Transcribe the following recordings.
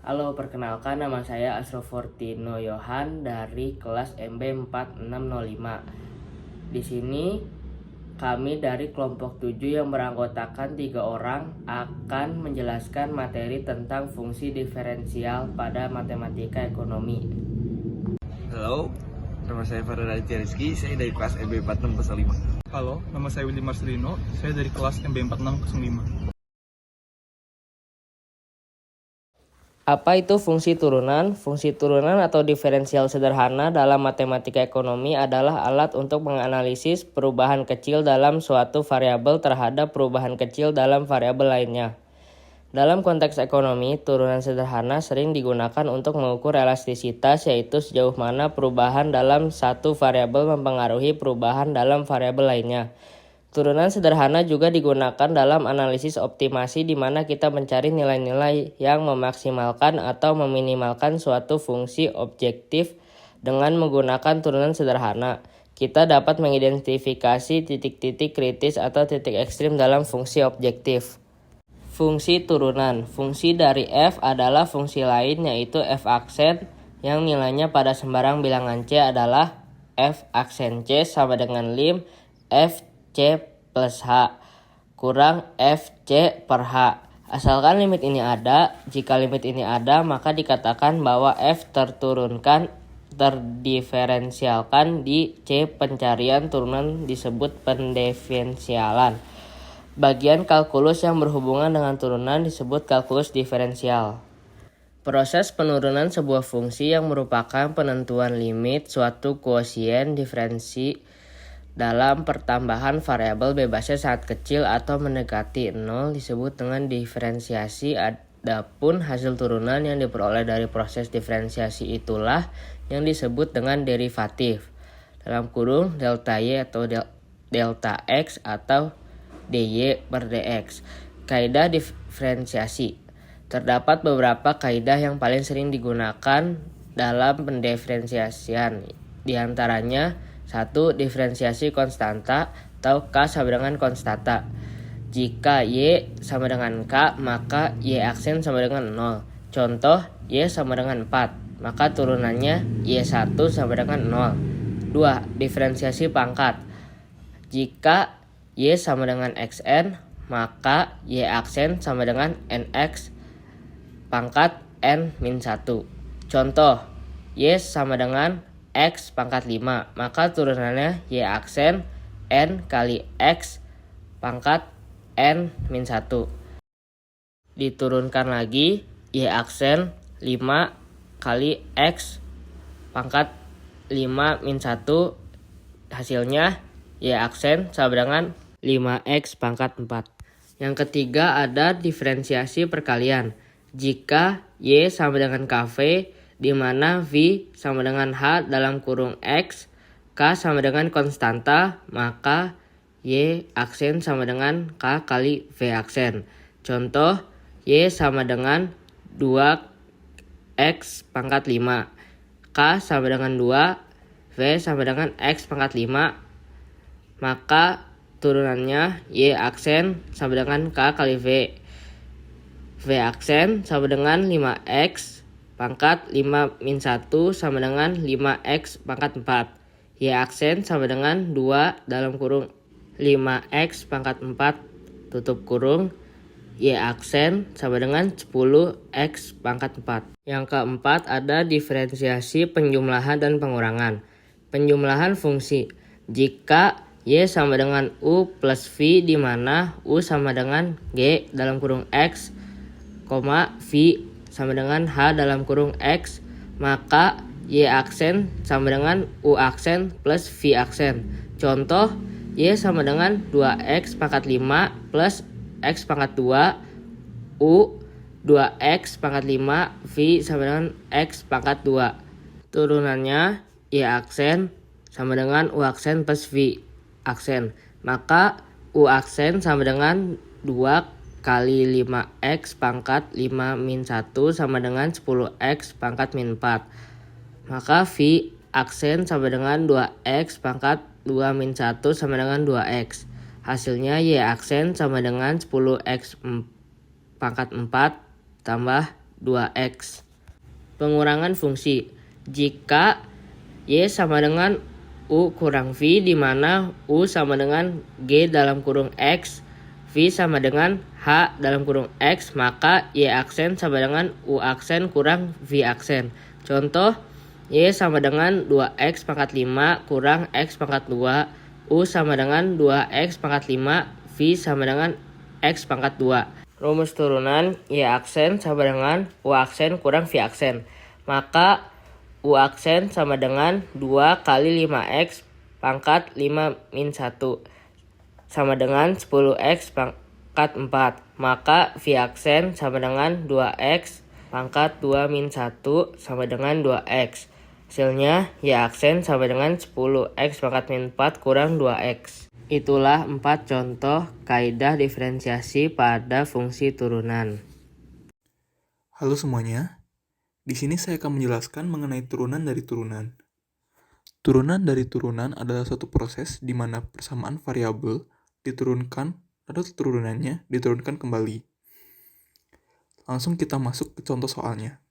Halo, perkenalkan nama saya Asrofortino Yohan dari kelas MB 4605. Di sini kami dari kelompok 7 yang beranggotakan 3 orang akan menjelaskan materi tentang fungsi diferensial pada matematika ekonomi. Halo, nama saya Farhan Raditya Rizky, saya dari kelas MB 4605. Halo, nama saya Willy Marcelino, saya dari kelas MB 4605. Apa itu fungsi turunan? Fungsi turunan atau diferensial sederhana dalam matematika ekonomi adalah alat untuk menganalisis perubahan kecil dalam suatu variabel terhadap perubahan kecil dalam variabel lainnya. Dalam konteks ekonomi, turunan sederhana sering digunakan untuk mengukur elastisitas, yaitu sejauh mana perubahan dalam satu variabel mempengaruhi perubahan dalam variabel lainnya. Turunan sederhana juga digunakan dalam analisis optimasi di mana kita mencari nilai-nilai yang memaksimalkan atau meminimalkan suatu fungsi objektif dengan menggunakan turunan sederhana. Kita dapat mengidentifikasi titik-titik kritis atau titik ekstrim dalam fungsi objektif. Fungsi turunan. Fungsi dari f adalah fungsi lain yaitu f aksen yang nilainya pada sembarang bilangan c adalah f aksen c sama dengan lim f C plus H kurang FC per H. Asalkan limit ini ada, jika limit ini ada maka dikatakan bahwa F terdiferensialkan di C pencarian turunan disebut pendiferensialan. Bagian kalkulus yang berhubungan dengan turunan disebut kalkulus diferensial. Proses penurunan sebuah fungsi yang merupakan penentuan limit suatu kuosien diferensi dalam pertambahan variabel bebasnya sangat kecil atau mendekati 0 disebut dengan diferensiasi. Adapun hasil turunan yang diperoleh dari proses diferensiasi itulah yang disebut dengan derivatif. Dalam kurung delta Y atau delta X atau dy per dx. Kaidah diferensiasi. Terdapat beberapa kaidah yang paling sering digunakan dalam pendiferensiasian. Di antaranya 1. Diferensiasi konstanta atau K sama dengan konstanta. Jika Y sama dengan K, maka Y aksen sama dengan 0. Contoh, Y sama dengan 4, maka turunannya Y1 sama dengan 0. 2. Diferensiasi pangkat. Jika Y sama dengan XN, maka Y aksen sama dengan NX pangkat N-1. Contoh, Y sama dengan X pangkat 5, maka turunannya Y aksen N kali X pangkat N-1. Diturunkan lagi Y aksen 5 kali X pangkat 5-1, hasilnya Y aksen sama dengan 5X pangkat 4. Yang ketiga ada diferensiasi perkalian. Jika Y sama dengan KV, di mana V sama dengan H dalam kurung X, K sama dengan konstanta, maka Y aksen sama dengan K kali V aksen. Contoh, Y sama dengan 2X pangkat 5, K sama dengan 2, V sama dengan X pangkat 5, maka turunannya Y aksen sama dengan K kali V. V aksen sama dengan 5X pangkat 5-1 sama dengan 5X pangkat 4. Y aksen sama dengan 2 dalam kurung 5X pangkat 4 tutup kurung. Y aksen sama dengan 10X pangkat 4. Yang keempat ada diferensiasi penjumlahan dan pengurangan. Penjumlahan fungsi. Jika Y sama dengan U plus V di mana U sama dengan G dalam kurung X, V sama dengan H dalam kurung X, maka Y aksen sama dengan U aksen plus V aksen. Contoh, Y sama dengan 2X pangkat 5 plus X pangkat 2, U 2X pangkat 5, V sama dengan X pangkat 2. Turunannya Y aksen sama dengan U aksen plus V aksen, maka U aksen sama dengan 2 kali 5X pangkat 5-1 sama dengan 10X pangkat min 4. Maka V aksen sama dengan 2X pangkat 2-1 sama dengan 2X. Hasilnya Y aksen sama dengan 10X pangkat 4 tambah 2x. Pengurangan fungsi. Jika Y sama dengan U kurang V, di mana U sama dengan G dalam kurung X, V sama dengan H dalam kurung X, maka Y aksen sama dengan U aksen kurang V aksen. Contoh, Y sama dengan 2x pangkat 5 kurang x pangkat 2, U sama dengan 2x pangkat 5, V sama dengan x pangkat 2. Rumus turunan Y aksen sama dengan U aksen kurang V aksen. Maka U aksen sama dengan 2 kali 5x pangkat 5 min 1 sama dengan 10x pangkat 4. Maka V aksen sama dengan 2x pangkat 2 min 1 sama dengan 2x. Hasilnya Y aksen sama dengan 10x pangkat min 4 kurang 2x. Itulah 4 contoh kaidah diferensiasi pada fungsi turunan. Halo semuanya, di sini saya akan menjelaskan mengenai turunan dari turunan. Turunan dari turunan adalah suatu proses di mana persamaan variabel diturunkan atau turunannya diturunkan kembali. Langsung kita masuk ke contoh soalnya.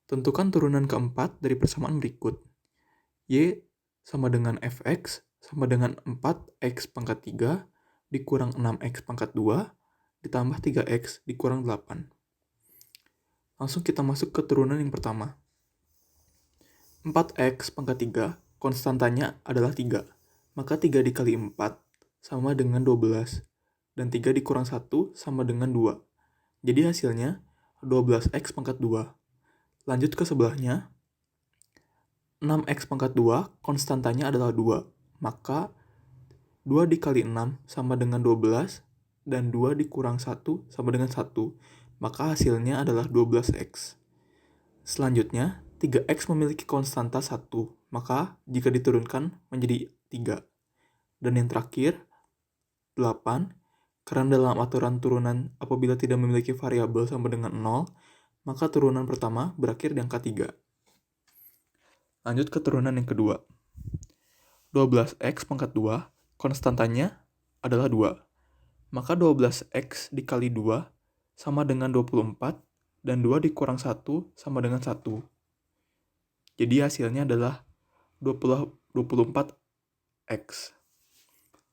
Tentukan turunan keempat dari persamaan berikut. Y sama dengan fx sama dengan 4x pangkat 3 dikurang 6x pangkat 2 ditambah 3x dikurang 8. Langsung kita masuk ke turunan yang pertama. 4x pangkat 3 konstantanya adalah 3. Maka 3 dikali 4 sama dengan 12. Dan 3 dikurang 1 sama dengan 2. Jadi hasilnya 12x pangkat 2. Lanjut ke sebelahnya. 6x pangkat 2 konstantanya adalah 2. Maka 2 dikali 6 sama dengan 12. Dan 2 dikurang 1 sama dengan 1. Maka hasilnya adalah 12x. Selanjutnya, 3x memiliki konstanta 1. Maka jika diturunkan menjadi 3. Dan yang terakhir, 8. Karena dalam aturan turunan apabila tidak memiliki variabel sama dengan 0, maka turunan pertama berakhir di angka 3. Lanjut ke turunan yang kedua. 12x pangkat 2, konstantanya adalah 2. Maka 12x dikali 2 sama dengan 24, dan 2 dikurang 1 sama dengan 1. Jadi hasilnya adalah 24x.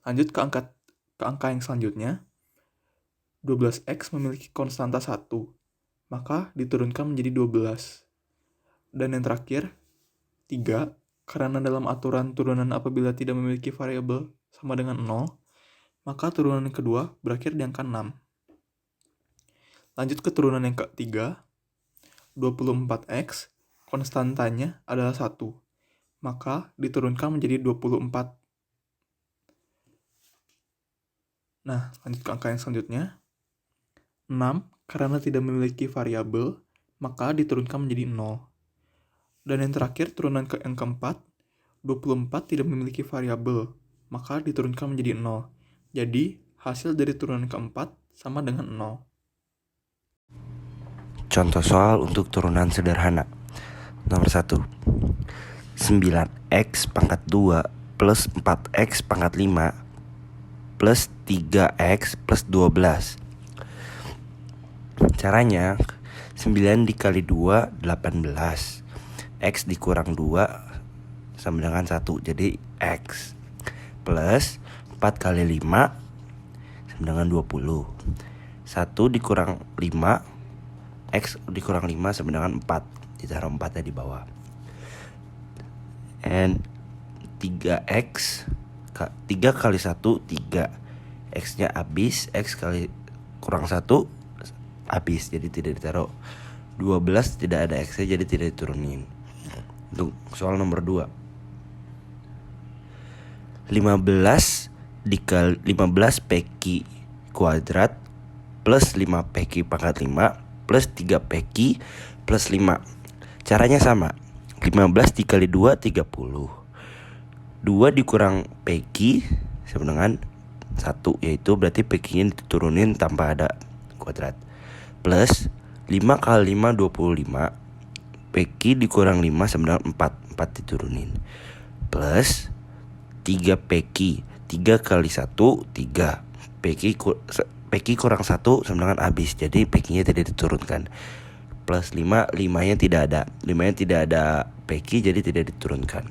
Lanjut ke angka yang selanjutnya. 12x memiliki konstanta 1, maka diturunkan menjadi 12. Dan yang terakhir, 3, karena dalam aturan turunan apabila tidak memiliki variabel sama dengan 0, maka turunan yang kedua berakhir di angka 6. Lanjut ke turunan yang ketiga, 24x, konstantanya adalah 1, maka diturunkan menjadi 24. Nah, lanjut ke angka yang selanjutnya, 6, karena tidak memiliki variabel, maka diturunkan menjadi 0. Dan yang terakhir, turunan yang keempat, 24 tidak memiliki variabel, maka diturunkan menjadi 0. Jadi, hasil dari turunan keempat sama dengan 0. Contoh soal untuk turunan sederhana. Nomor 1. 9x pangkat 2 plus 4x pangkat 5 plus 3x plus 12. Caranya, 9 dikali 2, 18. X dikurang 2 sama dengan 1, jadi X. Plus 4 kali 5 sama dengan 20. 1 dikurang 5, X dikurang 5 sama dengan 4. Ditaruh 4 di bawah. And 3X 3 kali 1, 3. X-nya habis, X kali kurang 1 habis, jadi tidak ditaruh. 12 tidak ada X-nya, jadi tidak diturunin. Untuk soal nomor 2. 15 dikali 15 peki kuadrat plus 5 peki pangkat 5 plus 3 peki plus 5. Caranya sama. 15 dikali 2, 30. 2 dikurang peki sama dengan 1, yaitu berarti pekinya diturunin tanpa ada kuadrat. Plus 5 kali 5, 25. Peki dikurang 5 sama dengan 4. 4 diturunin. Plus 3 peki. 3 kali 1, 3. Peki kurang 1 sama dengan habis. Jadi pekinya tidak diturunkan. plus 5, 5-nya tidak ada. 5-nya tidak ada peki jadi tidak diturunkan.